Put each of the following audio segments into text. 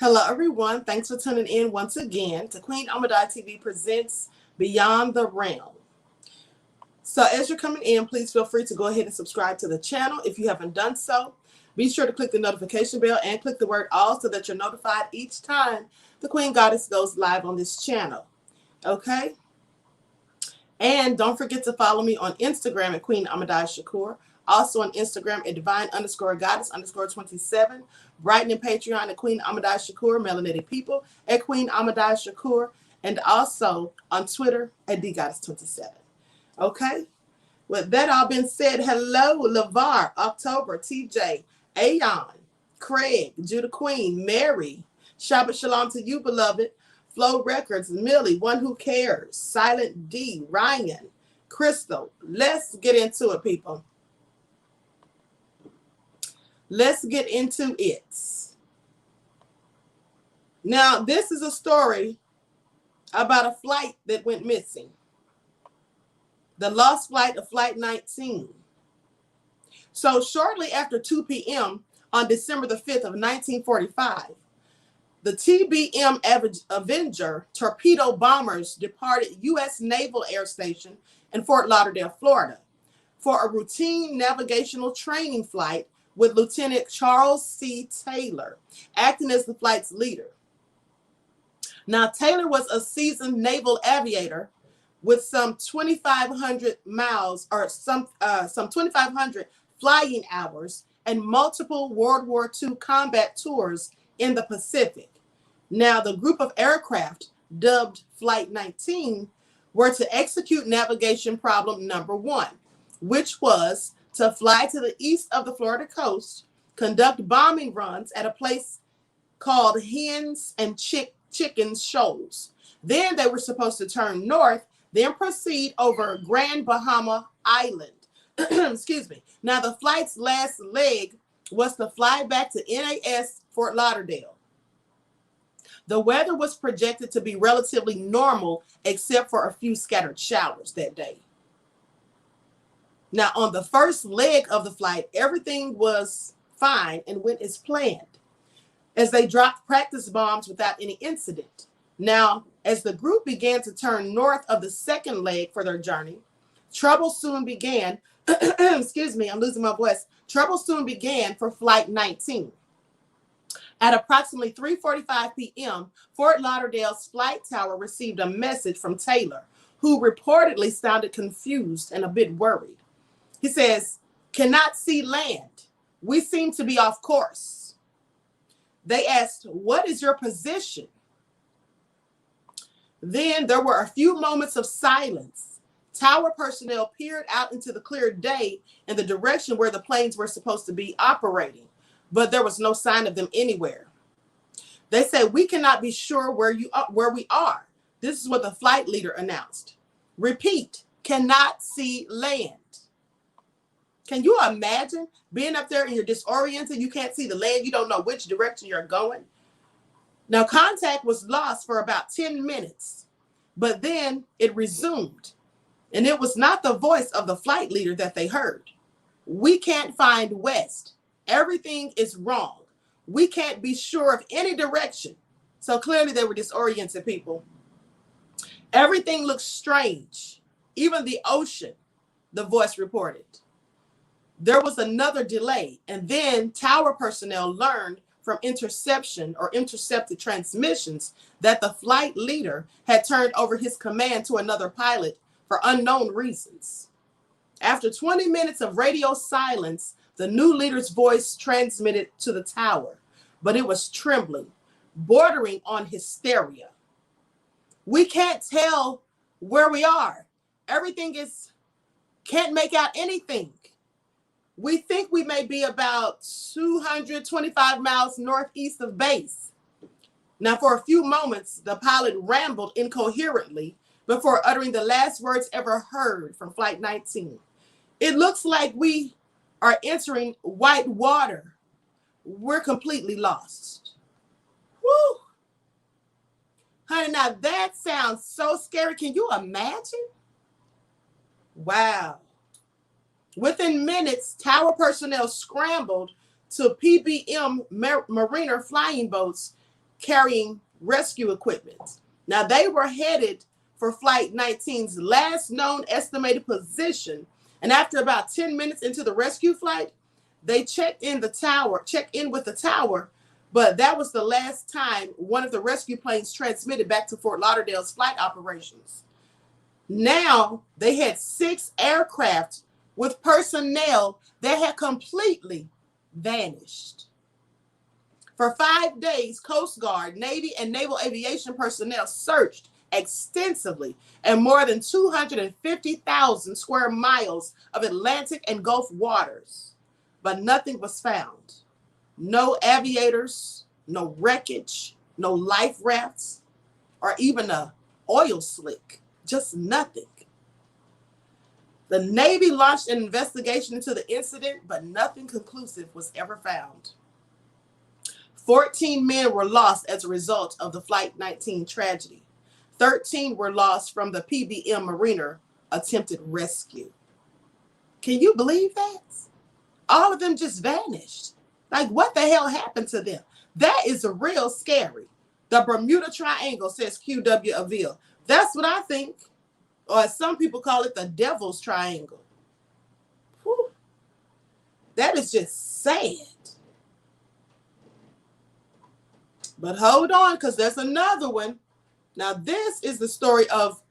Hello, everyone. Thanks for tuning in once again to Queen Amadai TV presents Beyond the Realm. So as you're coming in, please feel free to go ahead and subscribe to the channel. If you haven't done so, be sure to click the notification bell and click the word all so that you're notified each time the Queen Goddess goes live on this channel. Okay? And don't forget to follow me on Instagram at Queen Amadai Shakur. Also on Instagram at divine_goddess_27. Brighton and Patreon at Queen Amadai Shakur. Melanated People at Queen Amadai Shakur. And also on Twitter at DGoddess27. Okay? With that all been said, hello, LeVar, October, TJ, Aeon, Craig, Judah Queen, Mary. Shabbat Shalom to you, beloved. Flow Records, Millie, One Who Cares, Silent D, Ryan, Crystal. Let's get into it, people. Let's get into it. Now, this is a story about a flight that went missing. The lost flight of Flight 19. So shortly after 2 p.m. on December the 5th of 1945, the TBM Avenger torpedo bombers departed U.S. Naval Air Station in Fort Lauderdale, Florida, for a routine navigational training flight with Lieutenant Charles C. Taylor acting as the flight's leader. Now, Taylor was a seasoned naval aviator with some 2,500 miles or some 2,500 flying hours and multiple World War II combat tours in the Pacific. Now, the group of aircraft dubbed Flight 19 were to execute navigation problem number 1, which was to fly to the east of the Florida coast, conduct bombing runs at a place called Hens and Chickens Shoals. Then they were supposed to turn north, then proceed over Grand Bahama Island. Excuse me. Now, the flight's last leg was to fly back to NAS Fort Lauderdale. The weather was projected to be relatively normal, except for a few scattered showers that day. Now, on the first leg of the flight, everything was fine and went as planned, as they dropped practice bombs without any incident. Now, as the group began to turn north of the second leg for their journey, trouble soon began. Excuse me, I'm losing my voice. Trouble soon began for Flight 19. At approximately 3:45 p.m., Fort Lauderdale's flight tower received a message from Taylor, who reportedly sounded confused and a bit worried. He says, "Cannot see land. We seem to be off course." They asked, "What is your position?" Then there were a few moments of silence. Tower personnel peered out into the clear day in the direction where the planes were supposed to be operating, but there was no sign of them anywhere. They said, "We cannot be sure where we are." This is what the flight leader announced. Repeat, cannot see land. Can you imagine being up there and you're disoriented? You can't see the land. You don't know which direction you're going. Now, contact was lost for about 10 minutes, but then it resumed. And it was not the voice of the flight leader that they heard. "We can't find west. Everything is wrong. We can't be sure of any direction." So clearly they were disoriented, people. "Everything looks strange. Even the ocean," the voice reported. There was another delay, and then tower personnel learned from intercepted transmissions that the flight leader had turned over his command to another pilot for unknown reasons. After 20 minutes of radio silence, the new leader's voice transmitted to the tower, but it was trembling, bordering on hysteria. "We can't tell where we are. Can't make out anything. We think we may be about 225 miles northeast of base." Now, for a few moments, the pilot rambled incoherently before uttering the last words ever heard from Flight 19. "It looks like we are entering white water. We're completely lost." Woo! Honey, now that sounds so scary. Can you imagine? Wow. Within minutes, tower personnel scrambled to PBM Mariner flying boats carrying rescue equipment. Now, they were headed for Flight 19's last known estimated position, and after about 10 minutes into the rescue flight, they checked in with the tower, but that was the last time one of the rescue planes transmitted back to Fort Lauderdale's flight operations. Now, they had 6 aircraft with personnel that had completely vanished. For 5 days, Coast Guard, Navy, and Naval aviation personnel searched extensively in more than 250,000 square miles of Atlantic and Gulf waters, but nothing was found. No aviators, no wreckage, no life rafts, or even a oil slick, just nothing. The Navy launched an investigation into the incident, but nothing conclusive was ever found. 14 men were lost as a result of the Flight 19 tragedy. 13 were lost from the TBM Mariner attempted rescue. Can you believe that? All of them just vanished. Like, what the hell happened to them? That is real scary. The Bermuda Triangle, says QW Avil. That's what I think. Or as some people call it, the Devil's Triangle. Whew. That is just sad. But hold on, because there's another one. Now, this is the story of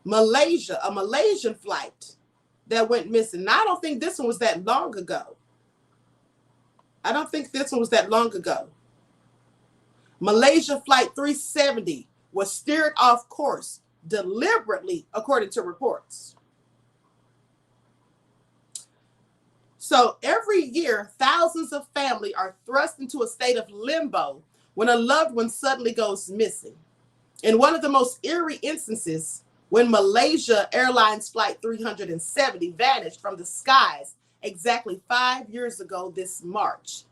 Malaysia, a Malaysian flight that went missing. Now, I don't think this one was that long ago. Malaysia Flight 370 was steered off course deliberately, according to reports. So every year, thousands of families are thrust into a state of limbo when a loved one suddenly goes missing. In one of the most eerie instances, when Malaysia Airlines Flight 370 vanished from the skies exactly 5 years ago this March.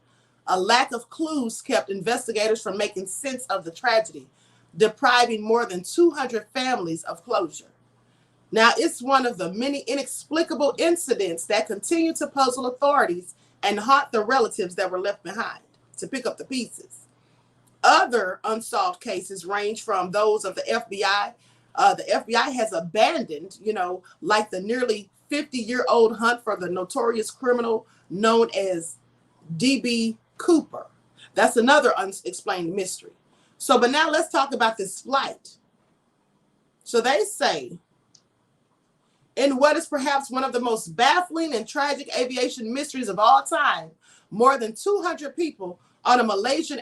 A lack of clues kept investigators from making sense of the tragedy, depriving more than 200 families of closure. Now, it's one of the many inexplicable incidents that continue to puzzle authorities and haunt the relatives that were left behind to pick up the pieces. Other unsolved cases range from those of the FBI. The FBI has abandoned, like the nearly 50-year-old hunt for the notorious criminal known as D.B. Cooper. That's another unexplained mystery. But now let's talk about this flight. So they say, in what is perhaps one of the most baffling and tragic aviation mysteries of all time, more than 200 people on a Malaysian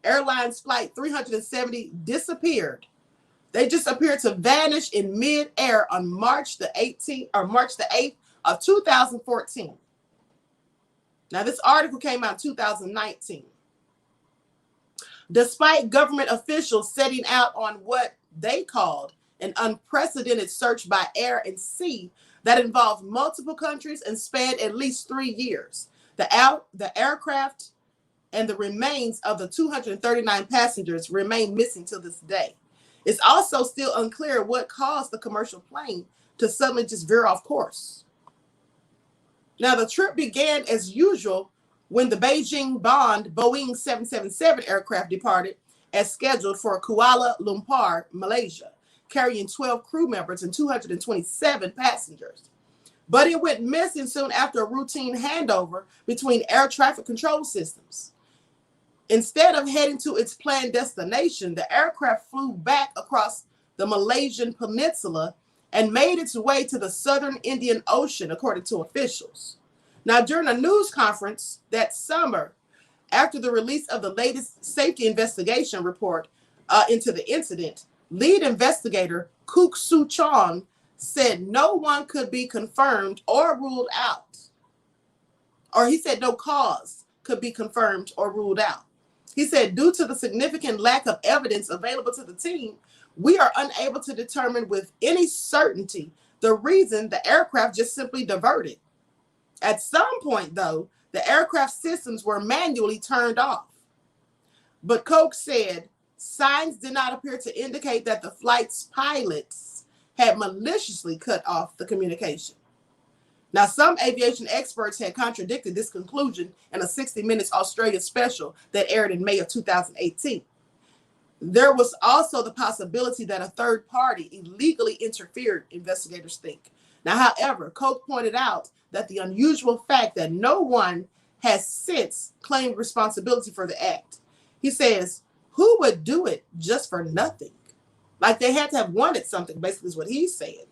Airlines Flight 370 disappeared. They just appeared to vanish in mid-air on March the 8th of 2014. Now, this article came out in 2019. Despite government officials setting out on what they called an unprecedented search by air and sea that involved multiple countries and spanned at least 3 years, the aircraft and the remains of the 239 passengers remain missing to this day. It's also still unclear what caused the commercial plane to suddenly just veer off course. Now, the trip began as usual when the Beijing-bound Boeing 777 aircraft departed as scheduled for Kuala Lumpur, Malaysia, carrying 12 crew members and 227 passengers. But it went missing soon after a routine handover between air traffic control systems. Instead of heading to its planned destination, the aircraft flew back across the Malaysian peninsula and made its way to the southern Indian Ocean, according to officials. Now, during a news conference that summer, after the release of the latest safety investigation report into the incident, lead investigator Kook Soo Chong said no one could be confirmed or ruled out. Or he said no cause could be confirmed or ruled out. He said, due to the significant lack of evidence available to the team, we are unable to determine with any certainty the reason the aircraft just simply diverted. At some point, though, the aircraft systems were manually turned off. But Koch said signs did not appear to indicate that the flight's pilots had maliciously cut off the communication. Now, some aviation experts had contradicted this conclusion in a 60 Minutes Australia special that aired in May of 2018. There was also the possibility that a third party illegally interfered, investigators think. Now, however, Koch pointed out that the unusual fact that no one has since claimed responsibility for the act. He says, who would do it just for nothing? Like they had to have wanted something, basically is what he's saying.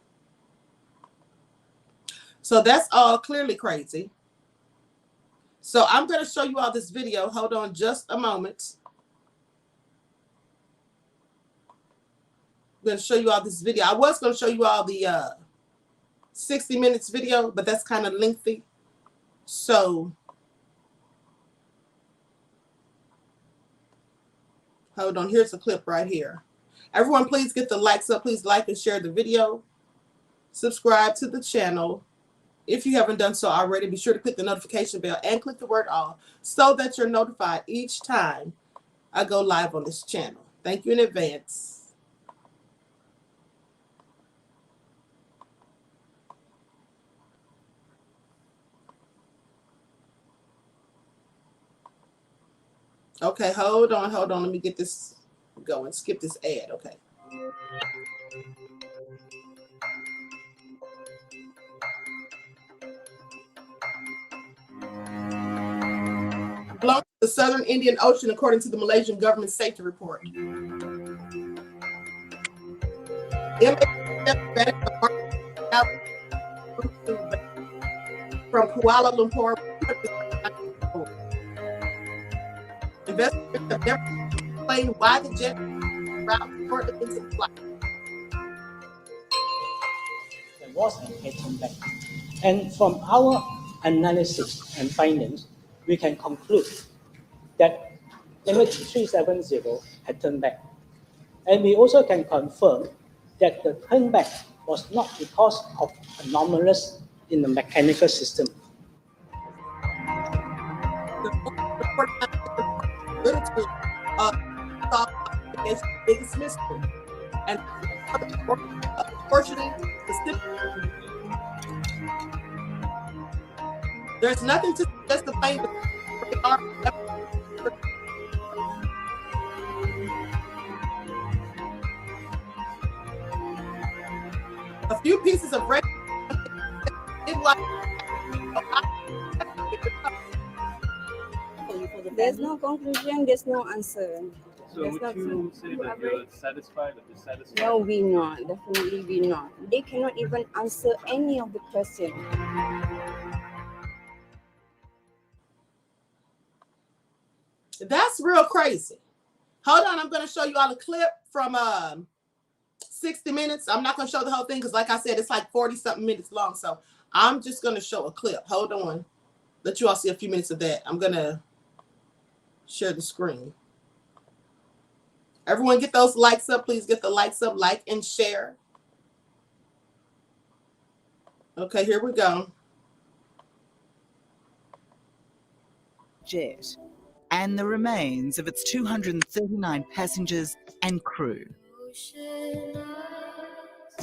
So that's all clearly crazy. So I'm going to show you all this video. Hold on just a moment. I'm going to show you all this video. I was going to show you all the 60 minutes video, but that's kind of lengthy. So hold on. Here's a clip right here. Everyone, please get the likes up. Please like and share the video. Subscribe to the channel. If you haven't done so already, be sure to click the notification bell and click the word all so that you're notified each time I go live on this channel. Thank you in advance. Okay, hold on. Let me get this going. Skip this ad. Okay. Belongs to the Southern Indian Ocean, according to the Malaysian government safety report. From Kuala Lumpur. Investigators have never explained why the jet route shortly into the flight. There was an attempt back. And from our analysis and findings, we can conclude that MH370 had turned back. And we also can confirm that the turn back was not because of anomalous in the mechanical system. It's the biggest mystery. And unfortunately, there's nothing to suggest the plane. A few pieces of red. There's no conclusion, there's no answer. So would you say that you're satisfied or dissatisfied? No, we not. Definitely we not. They cannot even answer any of the questions. That's real crazy. Hold on, I'm going to show you all a clip from 60 minutes. I'm not going to show the whole thing because, like I said, it's like 40-something minutes long. So I'm just going to show a clip. Hold on. Let you all see a few minutes of that. I'm going to share the screen. Everyone get those likes up. Please get the likes up, like and share. Okay, here we go. Jet and the remains of its 239 passengers and crew.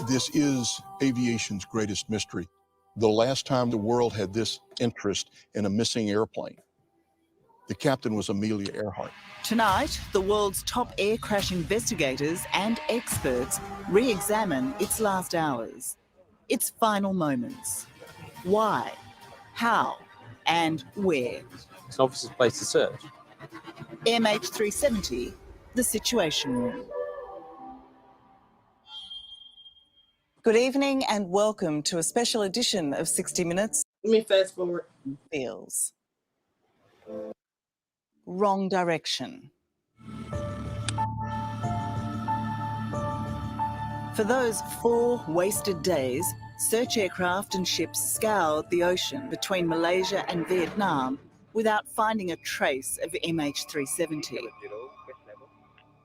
This is aviation's greatest mystery. The last time the world had this interest in a missing airplane, the captain was Amelia Earhart. Tonight, the world's top air crash investigators and experts re-examine its last hours, its final moments. Why, how, and where? It's an officer's place to search. MH370, the Situation Room. Good evening and welcome to a special edition of 60 Minutes. Let me fast forward. Feels. Wrong direction. For those 4 wasted days, search aircraft and ships scoured the ocean between Malaysia and Vietnam without finding a trace of MH370.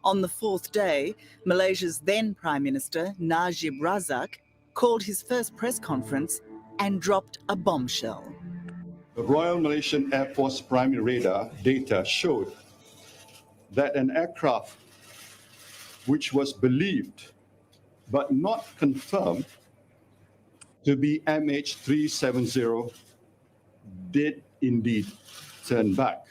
On the 4th day, Malaysia's then Prime Minister, Najib Razak, called his first press conference and dropped a bombshell. The Royal Malaysian Air Force primary radar data showed that an aircraft which was believed but not confirmed to be MH370 did indeed turn back.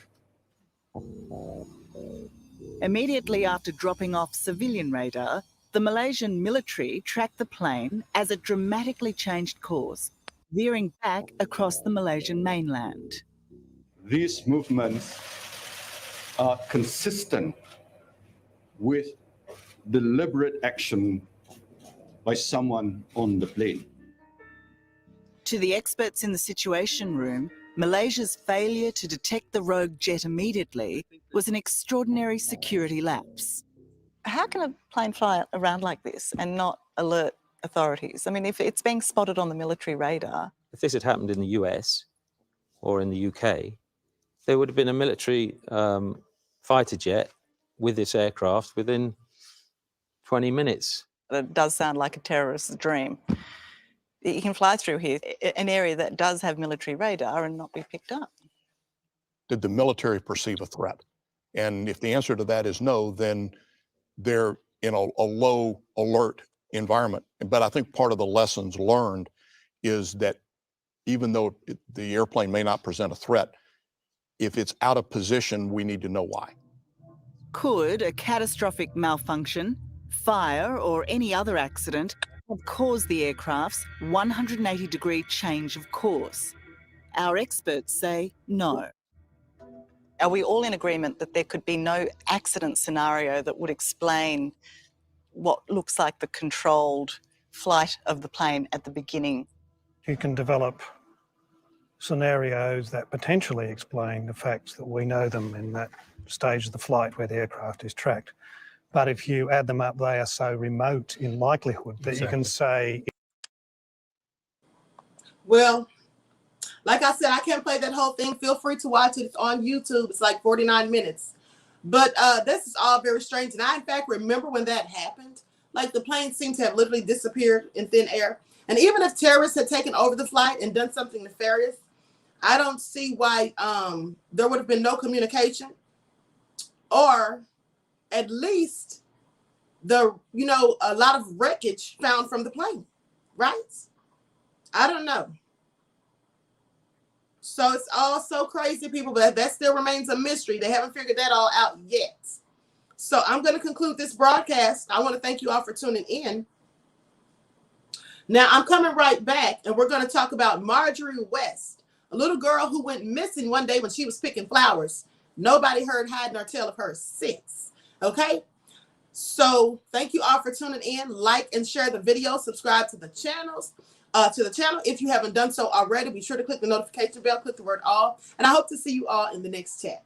Immediately after dropping off civilian radar, the Malaysian military tracked the plane as it dramatically changed course, veering back across the Malaysian mainland. These movements are consistent with deliberate action by someone on the plane. To the experts in the Situation Room, Malaysia's failure to detect the rogue jet immediately was an extraordinary security lapse. How can a plane fly around like this and not alert authorities? I mean, if it's being spotted on the military radar. If this had happened in the US or in the UK, there would have been a military fighter jet with this aircraft within 20 minutes. It does sound like a terrorist's dream. You can fly through here, an area that does have military radar, and not be picked up. Did the military perceive a threat? And if the answer to that is no, then they're in a low alert environment. But I think part of the lessons learned is that even though the airplane may not present a threat, if it's out of position, we need to know why. Could a catastrophic malfunction, fire, or any other accident have caused the aircraft's 180-degree change of course? Our experts say no. Are we all in agreement that there could be no accident scenario that would explain what looks like the controlled flight of the plane at the beginning? You can develop scenarios that potentially explain the facts that we know them in that stage of the flight where the aircraft is tracked. But if you add them up, they are so remote in likelihood that you can say... Well, like I said, I can't play that whole thing. Feel free to watch it. It's on YouTube. It's like 49 minutes. But this is all very strange. And I, in fact, remember when that happened. Like the plane seemed to have literally disappeared in thin air. And even if terrorists had taken over the flight and done something nefarious, I don't see why there would have been no communication, or at least a lot of wreckage found from the plane, right? I don't know. So it's all so crazy, people, but that still remains a mystery. They haven't figured that all out yet. So I'm going to conclude this broadcast. I want to thank you all for tuning in. Now I'm coming right back, and we're going to talk about Marjorie West, a little girl who went missing one day when she was picking flowers. Nobody heard hide nor tell of her since. Okay? So thank you all for tuning in. Like and share the video. Subscribe to the channel. If you haven't done so already, be sure to click the notification bell, click the word all, and I hope to see you all in the next chat.